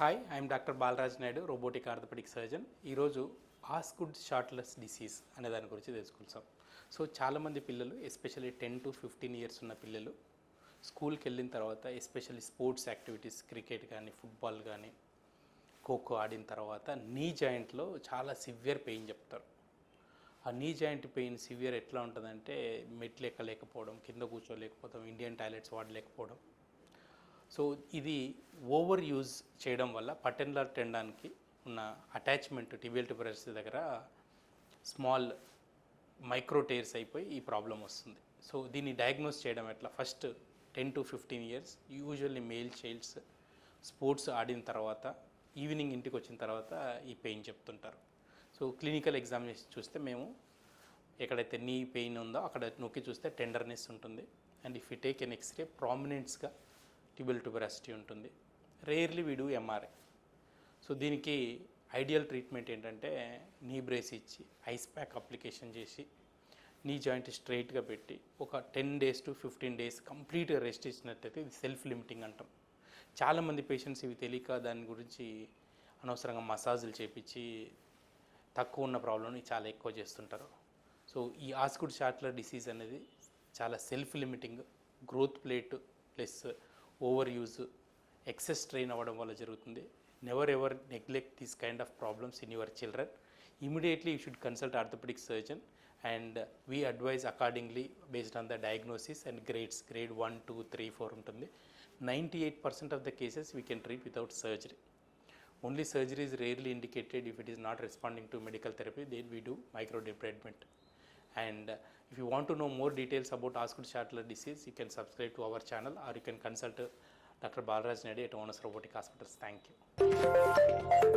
Hi, I'm doctor Balaraj Naidu, robotic orthopaedic surgeon. ఈరోజు Osgood Schlatter's disease అనే దాని గురించి తెలుసుకుంటాం. సో చాలామంది పిల్లలు, ఎస్పెషల్లీ 10 to 15 ఇయర్స్ ఉన్న పిల్లలు స్కూల్కి వెళ్ళిన తర్వాత, ఎస్పెషల్లీ స్పోర్ట్స్ యాక్టివిటీస్, క్రికెట్ కానీ ఫుట్బాల్ కానీ ఖోఖో ఆడిన తర్వాత నీ జాయింట్లో చాలా సివియర్ పెయిన్ చెప్తారు. ఆ నీ జాయింట్ పెయిన్ సివియర్ ఎట్లా ఉంటుందంటే మెట్లు ఎక్కలేకపోవడం, కింద కూర్చోలేకపోవడం, ఇండియన్ టాయిలెట్స్ వాడలేకపోవడం. సో ఇది ఓవర్ యూజ్ చేయడం వల్ల పటెన్లర్ టెండాన్కి ఉన్న అటాచ్మెంట్ టిబియల్ ట్యూబరస్ దగ్గర స్మాల్ మైక్రో టేర్స్ అయిపోయి ఈ ప్రాబ్లం వస్తుంది. సో దీన్ని డయాగ్నోస్ చేయడం ఎట్లా? First 10 to 15 years usually male childs sports ఆడిన తర్వాత ఈవినింగ్ ఇంటికి వచ్చిన తర్వాత ఈ పెయిన్ చెప్తుంటారు. సో క్లినికల్ ఎగ్జామినేషన్ చూస్తే మేము ఎక్కడైతే నీ పెయిన్ ఉందో అక్కడ నొక్కి చూస్తే టెండర్నెస్ ఉంటుంది. And if you take an X-ray ప్రామినెంట్స్గా టిబియల్ ట్యూబరాసిటీ ఉంటుంది. Rarely we do MRI. So దీనికి ఐడియల్ ట్రీట్మెంట్ ఏంటంటే నీ బ్రేస్ ఇచ్చి ఐస్ ప్యాక్ అప్లికేషన్ చేసి నీ జాయింట్ స్ట్రైట్గా పెట్టి ఒక 10 days to 15 days కంప్లీట్గా రెస్ట్ ఇచ్చినట్టయితే ఇది సెల్ఫ్ లిమిటింగ్ అంటాం. చాలామంది పేషెంట్స్ ఇవి తెలియక దాని గురించి అనవసరంగా మసాజులు చేపించి తక్కువ ఉన్న ప్రాబ్లమ్ని చాలా ఎక్కువ చేస్తుంటారు. సో ఈ ఆస్కుడ్ షార్ట్లర్ డిసీజ్ అనేది చాలా self limiting, growth plate plus over use, excess strain అవ్వడం వల్ల జరుగుతుంది. Never ever neglect these kind of problems in your children. Immediately you should consult orthopaedic surgeon and we advise accordingly based on the diagnosis and grades. Grade 1, 2, 3, 4 ఉంటుంది. 98% of the cases we can treat without surgery. Only surgery is rarely indicated if it is not responding to medical therapy. Then we do microdebridement. And if you want to know more details about Osgood Schlatter disease, you can subscribe to our channel or you can consult Dr. Balaraj Naidu at Onus Robotic Hospitals. Thank you.